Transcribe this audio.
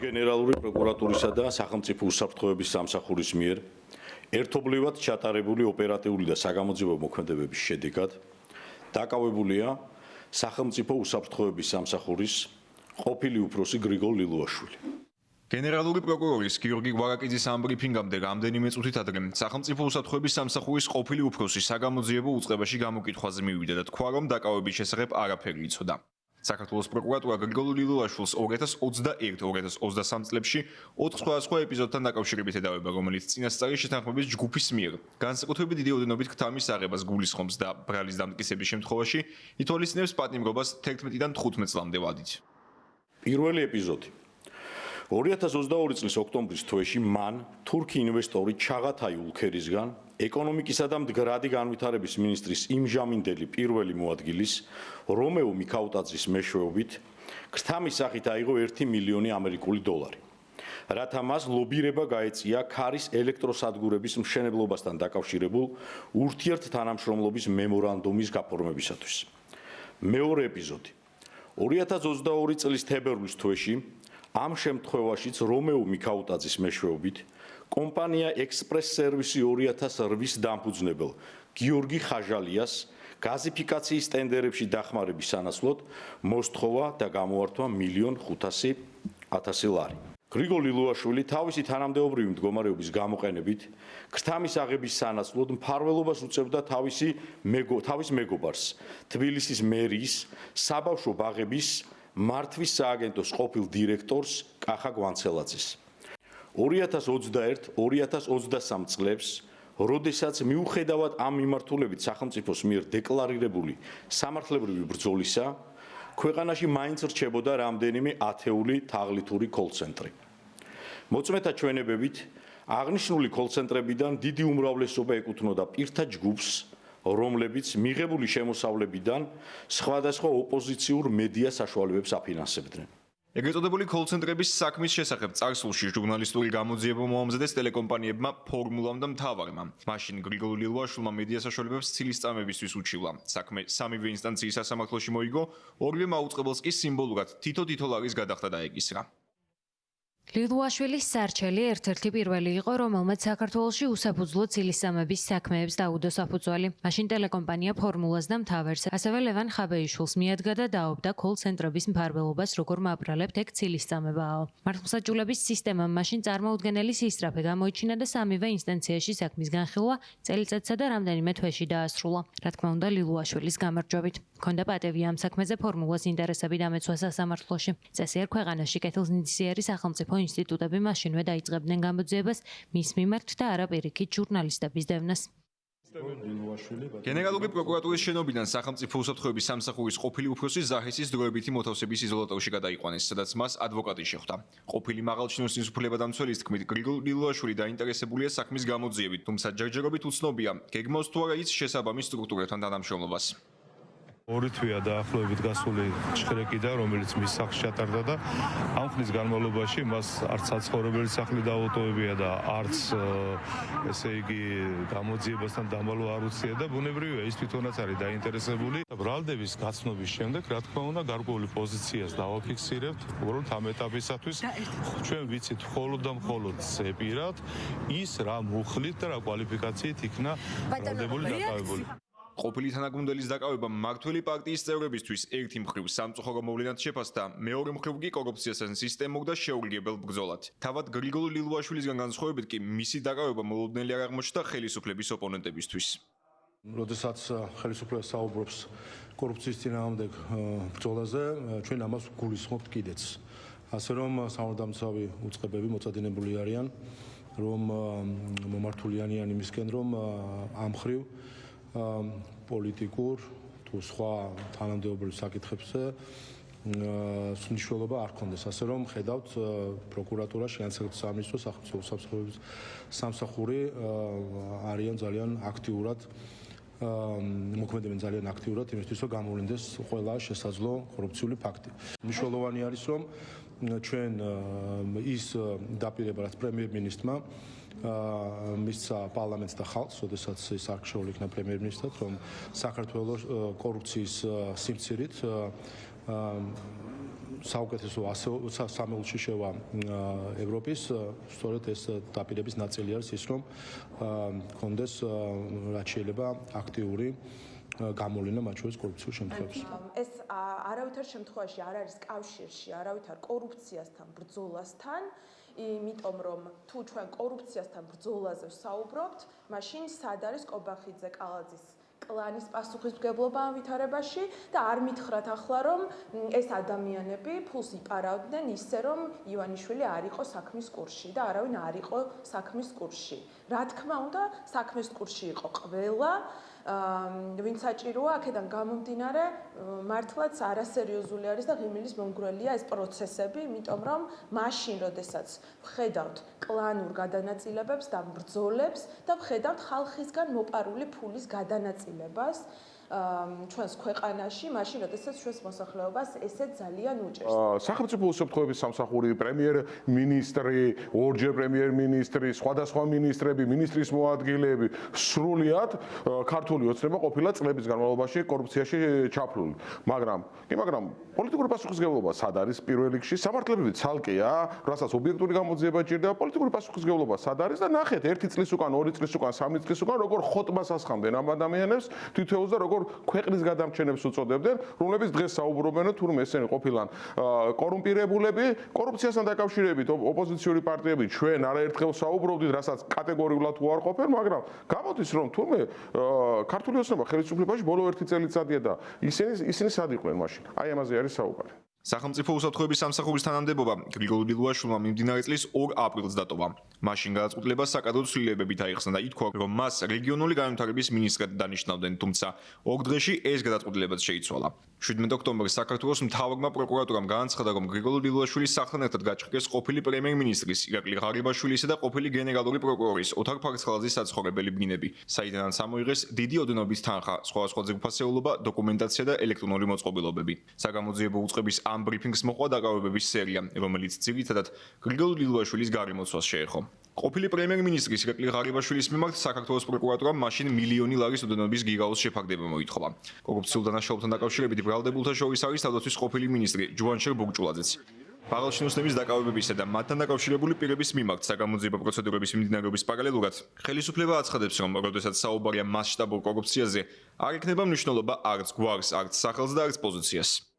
გენერალური პროკურატურისა და სახელმწიფო უსაფრთხოების სამსახურის მიერ ერთობლივად ჩატარებული ოპერატიული და საგამოძიებო მოქმედებების შედეგად დაკავებულია სახელმწიფო უსაფრთხოების სამსახურის ყოფილი უფროსი გრიგოლ ლილუაშვილი. გენერალური პროკურორის გიორგი გვარაკიძის ამ ბრიფინგამდე რამდენიმე წუთით ადრე სახელმწიფო უსაფრთხოების სამსახურის ყოფილი უფროსი საგამოძიებო უწყებაში გამოკითხვაზე მივიდა და თქვა, რომ დაკავების შესახებ არაფერი იცოდა. საქართველოს პროკურატურა გრიგოლ ლილუაშვილს 2021-2023 წლებში 4 სხვადასხვა ეპიზოდთან დაკავშირებით ედავება, რომელიც წინასწარი შეთანხმების ჯგუფის მიერ განსაკუთრებით დიდი ოდენობით ქთამის აღებას, გულისხმობს და ბრალის დამტკიცების შემთხვევაში ითვალისწინებს პატიმრობას 11-დან 15 წლამდე ვადით. პირველი ეპიზოდი 2022 წლის ოქტომბრის თვეში მან თურქი ინვესტორი ჩაღათაი ულქერისგან ეკონომიკისა და მდგრადი განვითარების მინისტრის იმჟამინდელი პირველი მოადგილის რომეო მიქაუტაძის მეშვეობით ქრთამის სახით აიღო 1 მილიონი ამერიკული დოლარი. რათა მას ლობირება გაეწია ქარის ელექტროსადგურების მშენებლობასთან დაკავშირებულ ურთიერთთანამშრომლობის მემორანდუმის გაფორმებისათვის. მეორე ეპიზოდი 2022 წლის თებერვლის თვეში ამ შემთხვევაშიც რომეო მიქაუტაძის მეშვეობით კომპანია ექსპრეს სერვისი 2008-ის დამფუძნებელ გიორგი ხაჟალიას გაზიფიკაციის ტენდერებში დახმარების სანაცვლოდ მოსთხოვა და გამოართვა 1,500,000 ლარი. გრიგოლ ლილუაშვილი თავისი თანამდებობრივი მდგომარეობის გამოყენებით ქრთამის აღების სანაცვლოდ მფარველობას უწევდა თავის მეგობარს, თბილისის მერიის საბავშვო ბაღების მართვის სააგენტოს ყოფილ დირექტორს კახა გვანცელაძეს. 2021-2023 წლებს, როდესაც მიუხედავად ამ მიმართულებით სახელმწიფოს მიერ დეკლარირებული სამართლებრივი ბრძოლისა, ქვეყანაში მაინც რჩებოდა რამდენიმე ათეული თაღლითური კოლ-ცენტრი. მოწმეთა ჩვენებებით, აღნიშნული კოლ-ცენტრებიდან დიდი უმრავლესობა ეკუთვნოდა პირთა ჯგუფს, რომლებიც მიღებული შემოსავლებიდან სხვადასხვა ოპოზიციურ მედია საშუალებებს აფინანსებდნენ. ეგრეთ წოდებული კოლ-ცენტრების საქმის შესახებ წარსულში ჟურნალისტური გამოძიება მოამზადეს ტელეკომპანიებმა ფორმულამ და მთავარმა. მაშინ გრიგოლ ლილუაშვილმა მედია საშუალებებს ცილისწამებისთვის უჩივლა. საქმე სამივე ინსტანციის სასამართლოში მოიგო, ორივე მაუწყებელს კი სიმბოლურად თითო ლარის გადახდა დაეკისრა. ლილუაშვილის სარჩელი ერთ-ერთი პირველი იყო, რომელმაც საქართველოში უსაფუძვლო ცილისწამების საქმეებს დაუდო საფუძველი. მაშინ ტელეკომპანია ფორმულას და მთავარს, ასევე ლევან ხაბეიშვილს მიადგა და დაობდა კოლ-ცენტრების მფარველობას, როგორ მაბრალებთ ეგ ცილისწამებაო. მართლმსაჯულების სისტემამ მაშინ წარმოუდგენელი სისწრაფე გამოიჩინა და სამივე ინსტანციაში საქმის განხილვა წელიწადსა და რამდენიმე თვეში დაასრულა. რა თქმა უნდა, ლილუაშვილის გამარჯვებით. ჰქონდა პატევი ამ საქმეზე ფორმულას ინტერესები დამეცვა სასამართლოში. წესიერ ქვეყანაში კეთილსინდისიერი სახელმწიფო ინსტიტუტები მაშინვე დაიწყებდნენ გამოძიებას მის მიმართ და არა პირიქით ჟურნალისტების დევნას. გენერალური პროკურატურის შენობიდან სახელმწიფო უსაფრთხოების სამსახურის ყოფილი უფროსი ზაჰესის დროებითი მოთავსების იზოლატორში გადაიყვანეს, სადაც მას ადვოკატი შეხვდა. ყოფილი მაღალჩინოსნის უფლებადამცველის თქმით, გრიგოლ ლილუაშვილი დაინტერესებულია საქმის გამოძიებით, თუმცა ჯერჯერობით უცნობია, გეგმავს თუ არა ის შესაბამის სტრუქტურებთან თანამშრომლობას. ორი თვეა დაახლოებით გასული ჩხრეკიდან, რომელიც მის სახლს ჩატარდა და ამ ხნის განმავლობაში მას არც საცხოვრებელი სახლი დაუტოვებია და არც ესე იგი გამოძიებასთან დამალო არ უწია და ბუნებრივია ის თვითონაც არის დაინტერესებული. ბრალდების გაცნობის შემდეგ, რა თქმა უნდა, გარკვეული პოზიციას დავაფიქსირებთ, უბრალოდ ამ ეტაპისათვის ჩვენ ვიცით მხოლოდ და მხოლოდ ზეპირად ის რა მუხლით და რა კვალიფიკაციით იქნა ბრალდებული დაკავებული. ყოფილი თანაგუნდელის დაკავება მმართველი პარტიის წევრებისთვის ერთი მხრივ სამწუხარო მოვლენად შეფასდა, მეორე მხრივ კი კორუფციასთან სისტემურ და შეურიგებელ ბრძოლად. თავად გრიგოლ ლილუაშვილისგან განსხვავებით კი მისი დაკავება მოულოდნელი არ აღმოჩნდა ხელისუფლების ოპონენტებისთვის. როდესაც ხელისუფლება საუბრობს კორუფციის წინააღმდეგ ბრძოლაზე, ჩვენ ამას გულისხმობთ კიდეც. ასე რომ სამართალდამცავი უწყებები მოწადინებული არიან, რომ მომართულიანიან იმისკენ, რომ ამ მხრივ პოლიტიკურ თუ სხვა თანამდებობრივ საკითხებზე მნიშვნელობა არ ქონდეს. ასე რომ ხედავთ პროკურატურა, შინაგანსაკუთრების სამინისტრო, სახელმწიფო უსაფრთხოების სამსახური არიან ძალიან აქტიურად მოქმედებენ ძალიან აქტიურად იმისთვის, რომ გამოვლინდეს ყველა შესაძლო კორუფციული ფაქტი. მნიშვნელოვანი არის, რომ ჩვენ ის დაპირება, რაც პრემიერ-მინისტრმა მისცა პარლამენტს და ხალხს, როდესაც ის არქშეული იქნა პრემიერ-მინისტრად, რომ საქართველოს კორუფციის სიმცირით საუკეთესო სამეულში შევა ევროპის, სწორედ ეს დაპირების ნაწილი არის ის, რომ კონდეს რაც შეიძლება აქტიური გამოვლინა მათ შორის კორუფციულ შემთხვევებში. ეს არავითარ შემთხვევაში არ არის კავშირში, არავითარ კორუფციასთან, ბრძოლასთან, იმიტომ რომ თუ ჩვენ კორუფციასთან ბრძოლაზე ვსაუბრობთ, მაშინ სად არის კობახიძე კალაძის კლანის პასუხისმგებლობა ამ ვითარებაში და არ მითხრათ ახლა რომ ეს ადამიანები ფულს იპარავდნენ ისე რომ ივანიშვილი არ იყო საქმის კურსში და არავინ არ იყო საქმის კურსში. რა თქმა უნდა, საქმის კურსში იყო ყველა ვინც საჭიროა აქედან გამომდინარე მართლაც არასერიოზული არის და ღიმილის მომგვრელია ეს პროცესები, იმიტომ რომ მაშინ, როდესაც ვხედავთ კლანურ გადანაწილებებს და ბრძოლებს და ვხედავთ ხალხისგან მოპარული ფულის გადანაწილებას ჩვენს ქვეყანაში, მაშინ, როდესაც ჩვენს მოსახლეობას ესე ძალიან უჭერს. სახელმწიფო უსაფრთხოების სამსახური, პრემიერ-მინისტრი, ორჯერ პრემიერ-მინისტრი, სხვადასხვა მინისტრები, მინისტრის მოადგილეები, სრულიად ქართული ოცნება ყოფილა წლების განმავლობაში კორუფციაში ჩაფლული. მაგრამ პოლიტიკური პასუხისმგებლობა სად არის პირველ რიგში? სამართლებრივი ცალკეა, რასაც ობიექტური გამოძიება ჭირდება, პოლიტიკური პასუხისმგებლობა სად არის და ნახეთ, 1 წლის უკან, 2 წლის უკან, 3 წლის უკან როგორ ხოტბას ასხამდნენ ამ ადამიანებს თითოეულს და როგორ ქვეყნის გადამრჩენებს უწოდებდნენ, რომლებიც დღეს საუბრობენ, თურმე ესენი ყოფილან კორუმპირებულები, კორუფციასთან დაკავშირებით ოპოზიციური პარტიები ჩვენ არაერთხელ საუბრობდით, რასაც კატეგორიულად უარყოფენ, მაგრამ გამოდის რომ თურმე ქართული ოცნება ხელისუფლებაში ბოლო 1 წელიწადია და ისინი სად იყვნენ მაშინ? აი ამაზე არის საუბარი. სახელმწიფო უსაფრთხოების სამსახურის თანამდებობა გრიგოლ დილუაშვილმა მიმდინარე წლის 2 აპრილს დატოვა. მაშინ გადაწყვეტილება საკადრო ცვლილებებით აიხსნა და ითქვა, რომ მას რეგიონული განვითარების მინისტრად დანიშნავდნენ, თუმცა 2 დღეში ეს გადაწყვეტილებაც შეიცვალა. 17 ოქტომბერს საქართველოს მთავრმა პროკურატურამ განაცხადა, რომ გრიგოლ დილუაშვილის სახლთან ერთად გაჭრეს ყოფილი პრემიერ-მინისტრის ირაკლი ღარიბაშვილისა და ყოფილი გენერალური პროკურორის ოთარ ფარცხალაძის საცხოვრებელი ბინები, საიდანაც ამოიღეს დიდი ოდენობის თანხა, სხვადასხვა ძეგლფასეულობა, დოკუმენტაცია და ელექტრონული მოწყობილობები. საგამოძიებო უწყების ამ ბრიფინგს მოყვა დაკავებების სერია, რომელიც ძირითადად გრიგოლ დილუაშვილის გარემოცვას შეეხო. ყოფილი პრემიერ-მინისტრის ირაკლი ღარიბაშვილის მიმართ საქართველოს პროკურატურამ მაშინ მილიონი ლარის ოდენობის გიგაუს შეფარდება მოითხოვა. კორუფციულ დანაშაულებთან დაკავშირებით ბრალდებულთა შორის არის თავდაცვის ყოფილი მინისტრი ჯუანშერ ბურჭულაძეც. მაღალჩინოსნების დაკავებებისა და მათთან დაკავშირებული პირების მიმართ საგამოძიებო პროცედურების მიმდინარეობის პარალელურად ხელისუფლება აცხადებს, რომ როდესაც საუბარია მასშტაბურ კორუფციაზე, არ ექნება მნიშვნელობა არც გვარს, არც სახელს და არც პოზიციას.